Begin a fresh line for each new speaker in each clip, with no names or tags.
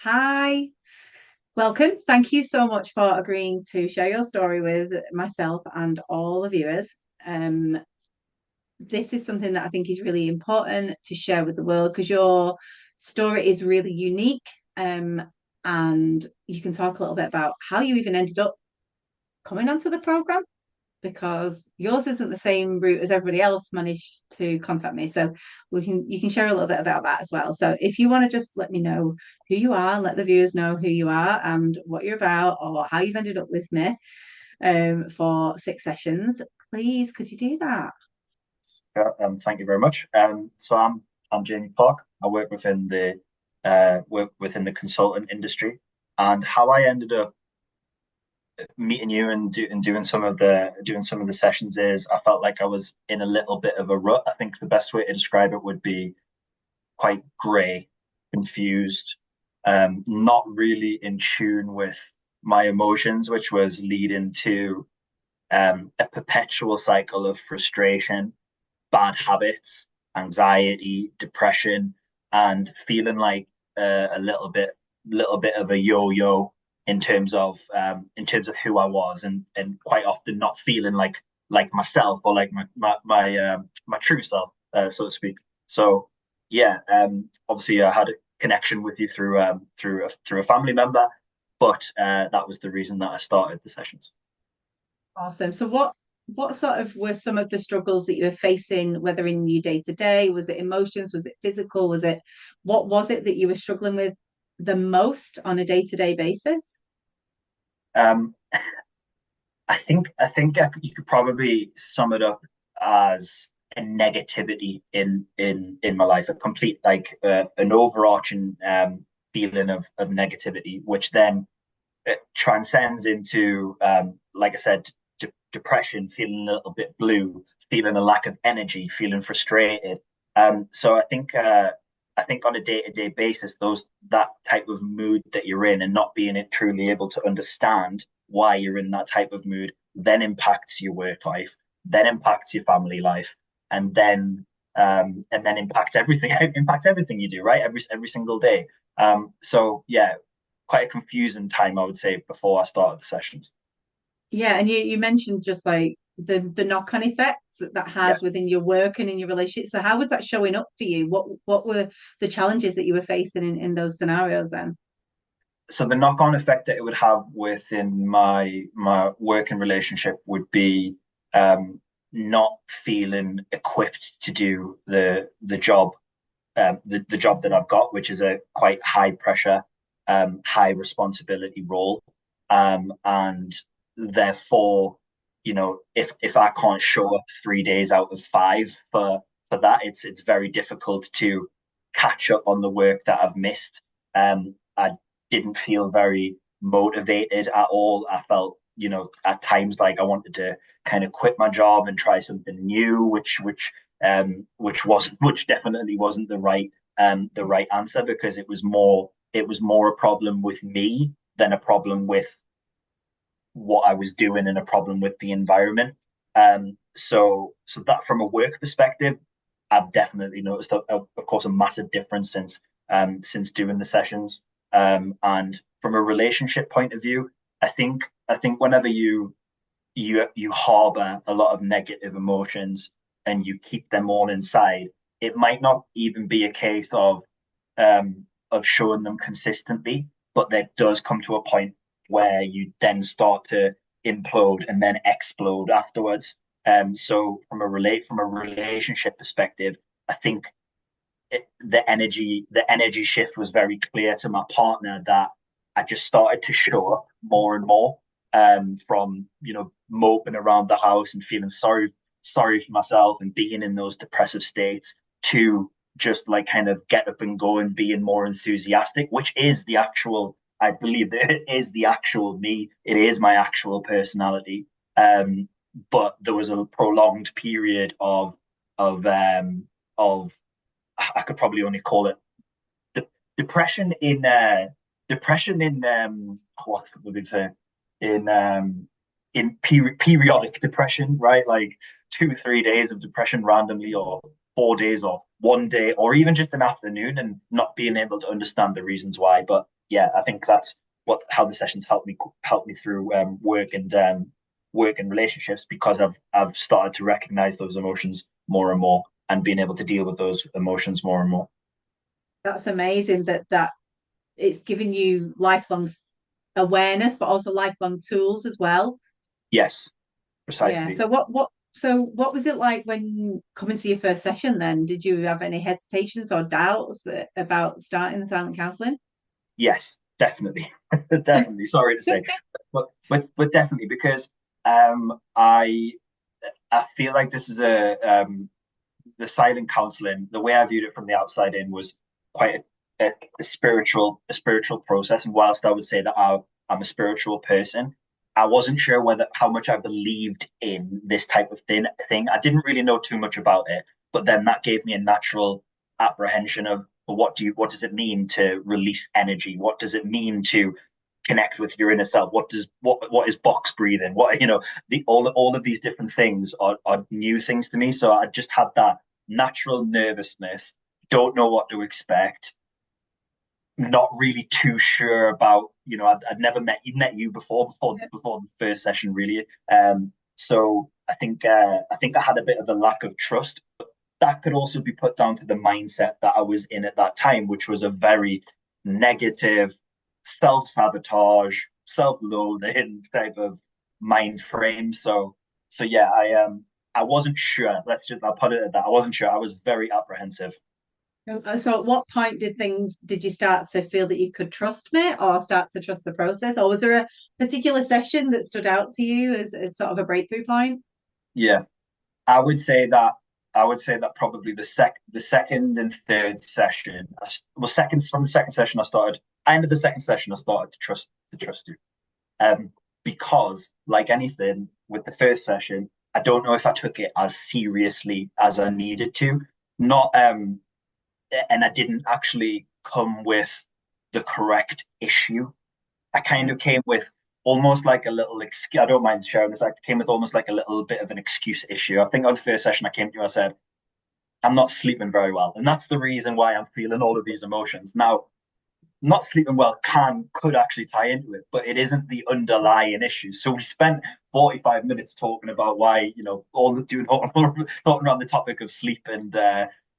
Hi, welcome. Thank you so much for agreeing to share your story with myself and all the viewers. Um, this is something that I think is really important to share with the world because your story is really unique. And you can talk a little bit about how you even ended up coming onto the program because yours isn't the same route as everybody else managed to contact me. So you can share a little bit about that as well. So if you want to just let me know who you are, let the viewers know who you are and what you're about or how you've ended up with me for 6 sessions, please could you do that?
Yeah, thank you very much. So I'm Jamie Clarke. I work within the consultant industry, and how I ended up meeting you and doing some of the sessions is I felt like I was in a little bit of a rut. I think the best way to describe it would be quite grey, confused, not really in tune with my emotions, which was leading to a perpetual cycle of frustration, bad habits, anxiety, depression, and feeling like a little bit of a yo-yo in terms of who I was, and quite often not feeling like myself or like my true self, so to speak. So yeah, obviously I had a connection with you through a family member, but that was the reason that I started the sessions.
Awesome. So what sort of were some of the struggles that you were facing, whether in your day to day? Was it emotions? Was it physical? Was it what was it that you were struggling with the most on a day to day basis?
Um, you could probably sum it up as a negativity in my life, a complete an overarching feeling of negativity, which then transcends into like I said, depression, feeling a little bit blue, feeling a lack of energy, feeling frustrated. So I think on a day-to-day basis, those that type of mood that you're in and not being truly able to understand why you're in that type of mood then impacts your work life, then impacts your family life, and then impacts everything impacts everything you do, right? Every single day. So yeah, quite a confusing time, I would say, before I started the sessions.
Yeah, and you mentioned just like the knock-on effects that that
Yeah.
has within your work and in your relationship. So how was that showing up for you? What were the challenges that you were facing in those scenarios then?
So the knock-on effect that it would have within my working relationship would be not feeling equipped to do the job the job that I've got, which is a quite high pressure, high responsibility role. And therefore, if I can't show up 3 days out of five for that, it's very difficult to catch up on the work that I've missed. I didn't feel very motivated at all. I felt, at times like I wanted to kind of quit my job and try something new, which definitely wasn't the right answer, because it was more a problem with me than a problem with what I was doing and a problem with the environment. So that from a work perspective, I've definitely noticed, of course, a massive difference since doing the sessions. And from a relationship point of view, I think whenever you harbor a lot of negative emotions and you keep them all inside, it might not even be a case of showing them consistently, but there does come to a point where you then start to implode and then explode afterwards. So from a relationship perspective, I think the energy shift was very clear to my partner, that I just started to show up more and more, from moping around the house and feeling sorry for myself and being in those depressive states, to just like kind of get up and go and being more enthusiastic, which is the actual, I believe that it is the actual me. It is my actual personality. But there was a prolonged period of I could probably only call it de- depression in what would we say, in periodic depression, right? Like 2 3 days of depression randomly, or 4 days, or one day, or even just an afternoon, and not being able to understand the reasons why. But yeah, I think that's what how the sessions helped me through work and relationships, because I've started to recognize those emotions more and more, and being able to deal with those emotions more and more.
That's amazing that it's given you lifelong awareness, but also lifelong tools as well.
Yes,
Yeah.
precisely.
So what was it like when coming to your first session then? Did you have any hesitations or doubts about starting the silent counselling?
Yes, definitely, definitely. Sorry to say, but definitely, because I feel like this is the silent counseling. The way I viewed it from the outside in was quite a spiritual process. And whilst I would say that I'm a spiritual person, I wasn't sure whether how much I believed in this type of thing. I didn't really know too much about it, but then that gave me a natural apprehension of, well, what does it mean to release energy? What does it mean to connect with your inner self? What is box breathing? What, the all of these different things are new things to me. So I just had that natural nervousness, don't know what to expect, not really too sure about, I'd never met you before the first session really. So I think I had a bit of a lack of trust. That could also be put down to the mindset that I was in at that time, which was a very negative, self-sabotage, self-loathing type of mind frame. So yeah, I wasn't sure. I'll put it at that. I wasn't sure. I was very apprehensive.
So at what point did you start to feel that you could trust me or start to trust the process? Or was there a particular session that stood out to you as sort of a breakthrough point?
Yeah, I would say that I would say that probably the second and third session. Well, second from the second session, I ended the second session. I started to trust you. Um, because like anything with the first session, I don't know if I took it as seriously as I needed to. Not And I didn't actually come with the correct issue. I kind
Yeah.
of came with almost like a little excuse. I don't mind sharing this. I came with almost like a little bit of an excuse issue. I think on the first session I came to you, I said, I'm not sleeping very well. And that's the reason why I'm feeling all of these emotions. Now, not sleeping well could actually tie into it, but it isn't the underlying issue. So we spent 45 minutes talking about why, all the doing talking around the topic of sleep,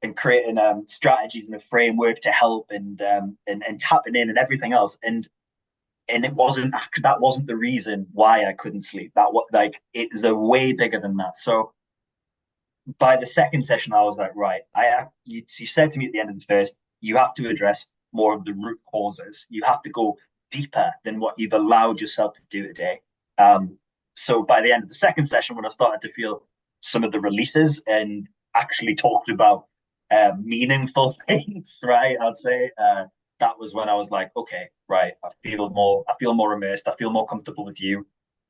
and creating strategies and a framework to help, and tapping in and everything else. And that wasn't the reason why I couldn't sleep. That was like it's a way bigger than that. So by the second session, I was like, right, you said to me at the end of the first, you have to address more of the root causes. You have to go deeper than what you've allowed yourself to do today. So by the end of the second session, when I started to feel some of the releases and actually talked about meaningful things, right? I'd say that was when I was like, okay, right, I feel more immersed. I feel more comfortable with you.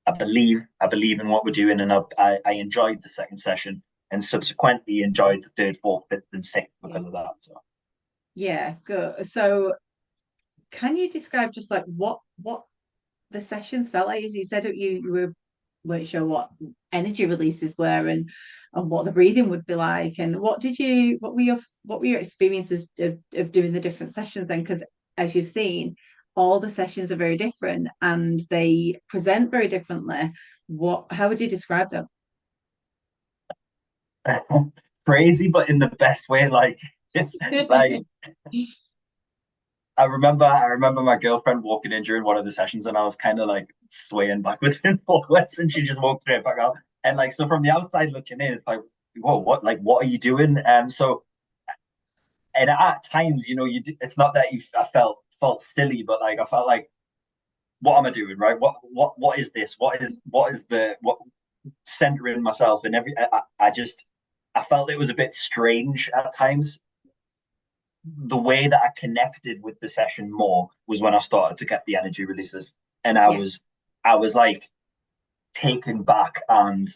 I believe in what we're doing, and I enjoyed the second session, and subsequently enjoyed the third, fourth, fifth, and sixth
Yeah.
because of that. So
Yeah, good. So can you describe just like what the sessions felt like? As you said, weren't sure what energy releases were and what the breathing would be like. And what were your experiences of doing the different sessions then? Because as you've seen, all the sessions are very different and they present very differently. How would you describe them?
crazy, but in the best way. Like I remember my girlfriend walking in during one of the sessions, and I was kind of like swaying backwards and forwards, and she just walked straight back out. And like so, from the outside looking in, it's like, whoa, what are you doing? So and at times, it's not that I felt silly, but like I felt like, what am I doing, right? What is this? What centering myself and I felt it was a bit strange at times. The way that I connected with the session more was when I started to get the energy releases, and
Yes.
I was like taken back and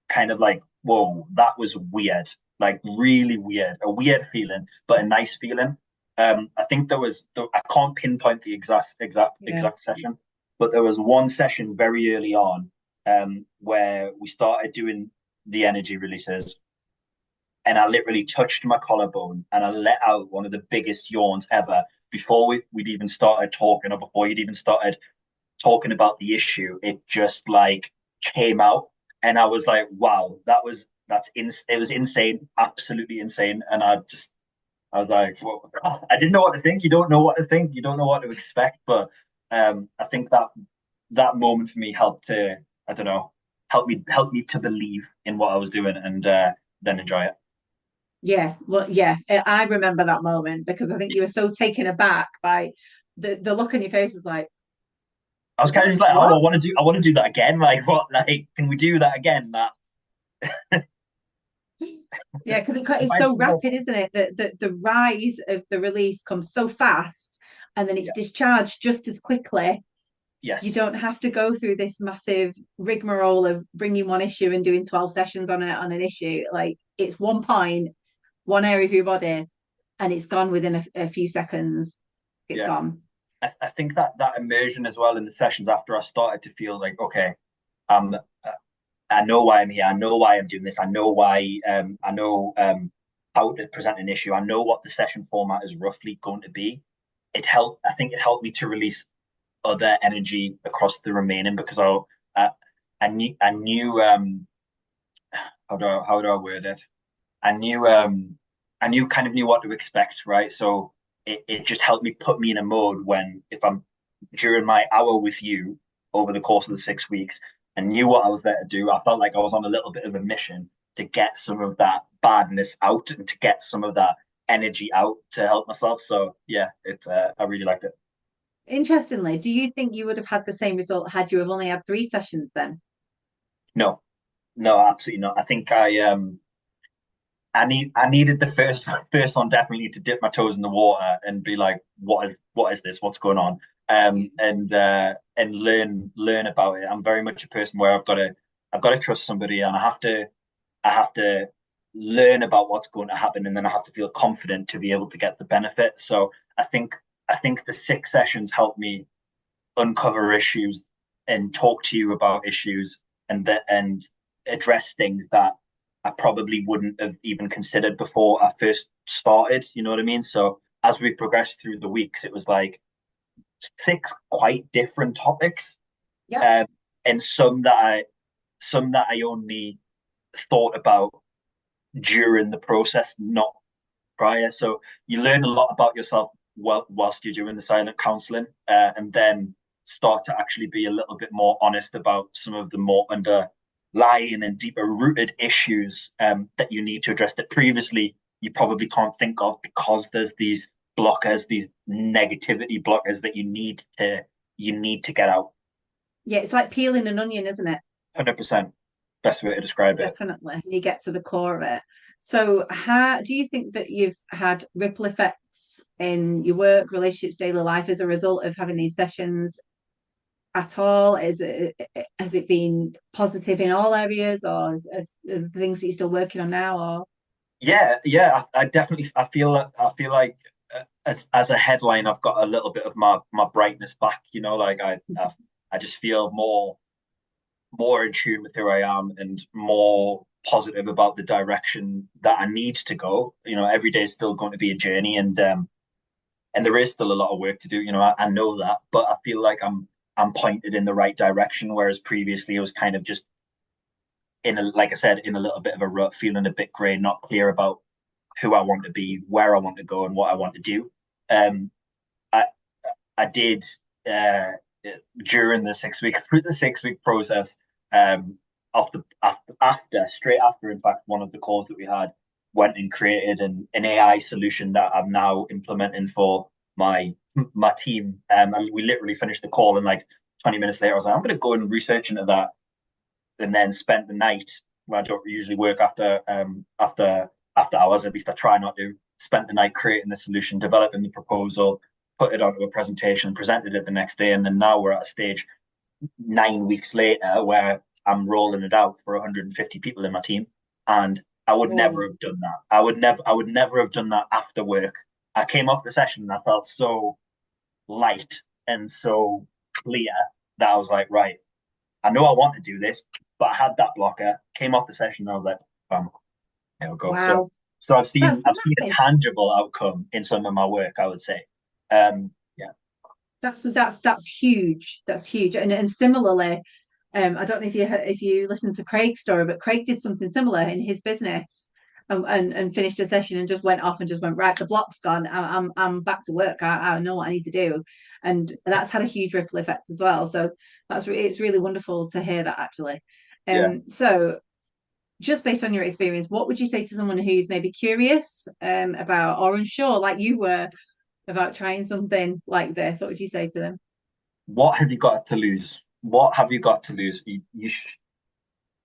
kind of like, whoa, that was weird, like really weird, a weird feeling, but a nice feeling. I think I can't pinpoint the
Yeah.
exact session, but there was one session very early on, where we started doing the energy releases, and I literally touched my collarbone and I let out one of the biggest yawns ever before we'd even started talking, or before you'd even started talking about the issue, it just like came out, and I was like, wow, it was insane, absolutely insane. And I was like, well, I didn't know what to think. You don't know what to think. You don't know what to expect. But I think that moment for me helped to, I don't know, help me to believe in what I was doing, and then enjoy it.
Yeah, well, yeah, I remember that moment because I think you were so taken aback by the look on your face was like,
I was kind of just like, oh,
what?
I want to do that again. Like, what? Like, can we do that again? That
Yeah, because it's
find
so
some more.
rapid, isn't it? That the rise of the release comes so fast and then it's
Yeah.
discharged just as quickly. You
Yes.
don't have to go through this massive rigmarole of bringing one issue and doing 12 sessions on an issue. Like it's one point, one area of your body, and it's gone within a few seconds. It's
Yeah.
gone.
I think that immersion as well in the sessions after I started to feel like, okay, um, I know why I'm here. I know why I'm doing this. I know why. I know how to present an issue. I know what the session format is roughly going to be. It helped. I think it helped me to release other energy across the remaining, because I, I knew how do I word it? I knew kind of knew what to expect, right? So it just helped me put me in a mode when, if I'm during my hour with you over the course of the 6 weeks, and knew what I was there to do, I felt like I was on a little bit of a mission to get some of that badness out and to get some of that energy out to help myself. So yeah, it I really liked it.
Interestingly, do you think you would have had the same result had you have only had 3 sessions then?
No, no, absolutely not. I think I needed the first one definitely to dip my toes in the water and be like, what is this? What's going on? And learn about it. I'm very much a person where I've got to trust somebody, and I have to learn about what's going to happen, and then I have to feel confident to be able to get the benefit. So I think the 6 sessions helped me uncover issues and talk to you about issues, and address things that I probably wouldn't have even considered before I first started. You know what I mean? So as we progressed through the weeks, it was like 6 quite different topics,
Yeah.
um, and some that I only thought about during the process, not prior. So you learn a lot about yourself whilst you're doing the silent counselling, and then start to actually be a little bit more honest about some of the more underlying and deeper rooted issues, that you need to address that previously you probably can't think of, because there's these blockers, these negativity blockers that you need to get out.
Yeah, it's like peeling an onion, isn't it?
100%. Best way to describe it.
Definitely. You get to the core of it. So, how do you think that you've had ripple effects in your work, relationships, daily life as a result of having these sessions at all? Has it been positive in all areas, or as the things that you're still working on now? Or
Yeah. I definitely I feel like, as a headline, I've got a little bit of my brightness back. You know, like I just feel more in tune with who I am, and more positive about the direction that I need to go. You know, every day is still going to be a journey, and there is still a lot of work to do. You know, I know that, but I feel like I'm pointed in the right direction. Whereas previously, I was kind of just like I said, in a little bit of a rut, feeling a bit grey, not clear about who I want to be, where I want to go, and what I want to do. Um, I I did, uh, during the 6 week the 6 week process. Off the after straight after, in fact, one of the calls that we had, went and created an AI solution that I'm now implementing for my team. And we literally finished the call, and like 20 minutes later, I was like, I'm going to go and research into that, and then spent the night. Well, I don't usually work after hours. At least I try not to. Spent the night creating the solution, developing the proposal, put it onto a presentation, presented it the next day, and then now we're at a stage 9 weeks later where I'm rolling it out for 150 people in my team, and I would never
oh,
have done that. I would never have done that after work. I came off the session and I felt so light and so clear that I was like, right, I know I want to do this, but I had that blocker. Came off the session, and I was like, there we go. So
wow,
so
that's
I've seen a
massive.
tangible outcome in some of my work, I would say. Yeah,
That's huge. That's huge. And similarly, I don't know if you listened to Craig's story, but Craig did something similar in his business, and finished a session and just went off and just went, right, the block's gone. I'm back to work. I know what I need to do, and that's had a huge ripple effect as well. So it's really wonderful to hear that actually.
yeah.
So just based on your experience, what would you say to someone who's maybe curious about or unsure, like you were, about trying something like this? What would you say to them?
What have you got to lose? What have you got to lose?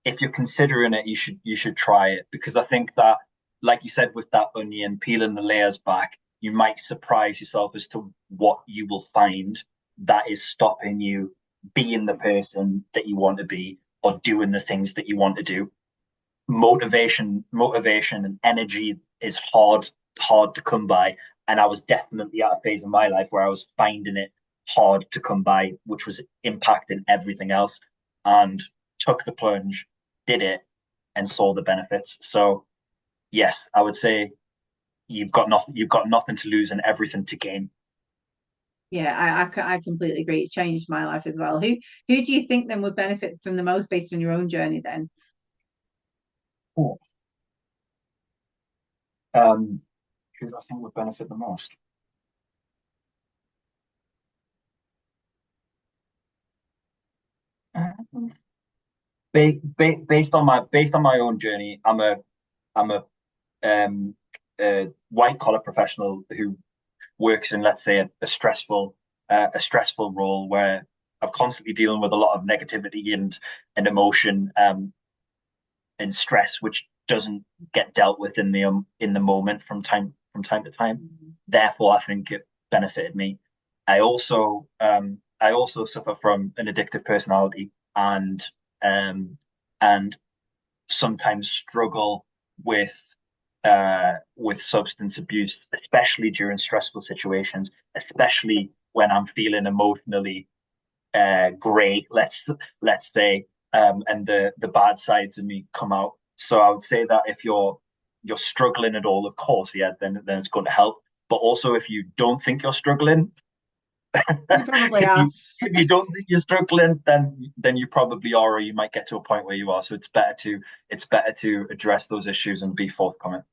If you're considering it, you should try it, because I think that, like you said, with that onion, peeling the layers back, you might surprise yourself as to what you will find that is stopping you being the person that you want to be or doing the things that you want to do. Motivation and energy is hard to come by. And I was definitely at a phase in my life where I was finding it hard to come by, which was impacting everything else. And took the plunge, did it, and saw the benefits. So yes, I would say you've got nothing to lose and everything to gain.
Yeah, I completely agree. It changed my life as well. Who do you think then would benefit from the most based on your own journey then?
Cool. Um, who do I think would benefit the most? Based on my own journey, I'm a white collar professional who works in, let's say, a stressful role where I'm constantly dealing with a lot of negativity and emotion, and stress, which doesn't get dealt with in the moment from time to time. Therefore, I think it benefited me. I also suffer from an addictive personality, um and sometimes struggle with substance abuse, especially during stressful situations, especially when I'm feeling emotionally grey, let's say, and the bad sides of me come out. So I would say that if you're struggling at all, of course, yeah, then it's going to help. But also, if you don't think you're struggling,
You probably
if
are.
you don't think you're struggling, then you probably are, or you might get to a point where you are. So it's better to address those issues and be forthcoming.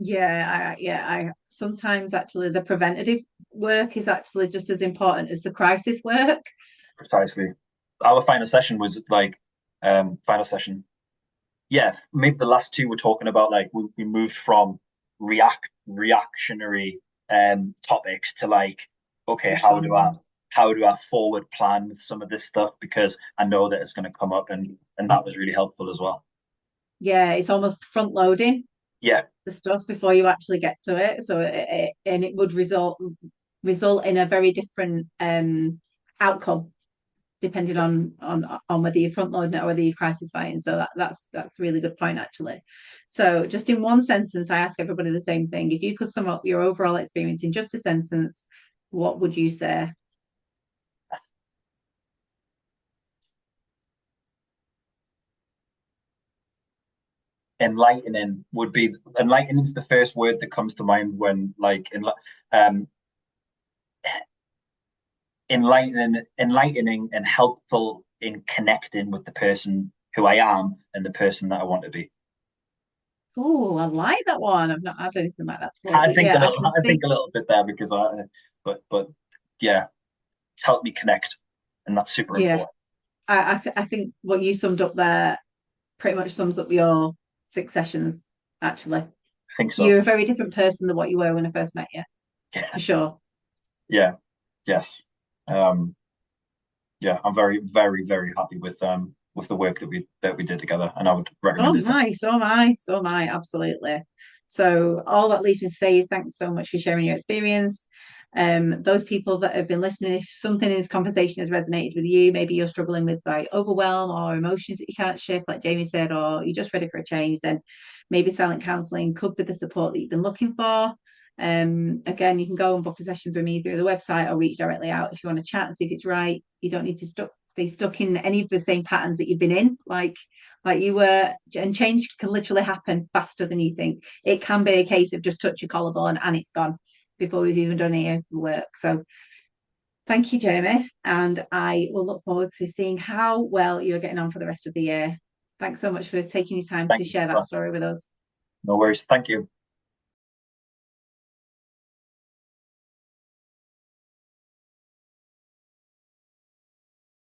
I sometimes actually the preventative work is actually just as important as the crisis work.
Precisely. Our final session was like final session. Yeah, maybe the last two were talking about like we moved from reactionary topics to like, okay, how do I
Respond.
how do I forward plan with some of this stuff, because I know that it's going to come up, and that was really helpful as well.
Yeah, it's almost front loading
Yeah,
the stuff before you actually get to it. So and it would result in a very different outcome depending on whether you're front loading it or whether you're crisis fighting. So that's a really good point actually. So just in one sentence, I ask everybody the same thing. If you could sum up your overall experience in just a sentence, what would you say?
enlightening is the first word that comes to mind when like um enlightening and helpful in connecting with the person who I am and the person that I want to be.
Oh, I like that one. I've not had anything like that before,
I
but
think
yeah,
a
I
little.
can
I
see.
think a little bit there because but yeah, it's helped me connect, and that's super
Yeah,
important.
I think what you summed up there pretty much sums up your 6 sessions. Actually,
I think so.
you're a very different person than what you were when I first met you,
Yeah,
for sure.
yeah, yes. Um, yeah, I'm very, very, very happy with the work that we did together, and I would
Oh
recommend it to.
my, so am I. So am I, absolutely. So all that leaves me to say is thanks so much for sharing your experience. Those people that have been listening, if something in this conversation has resonated with you, maybe you're struggling with like overwhelm or emotions that you can't shift, like Jamie said, or you're just ready for a change, then maybe silent counselling could be the support that you've been looking for. Again, you can go and book a sessions with me through the website or reach directly out if you want to chat and see if it's right. You don't need to stay stuck in any of the same patterns that you've been in, like you were, and change can literally happen faster than you think. It can be a case of just touch your collarbone and it's gone. before we've even done any work. So thank you, Jamie, and I will look forward to seeing how well you're getting on for the rest of the year. Thanks so much for taking your time to
Thank you.
share that story with us.
No worries. Thank you.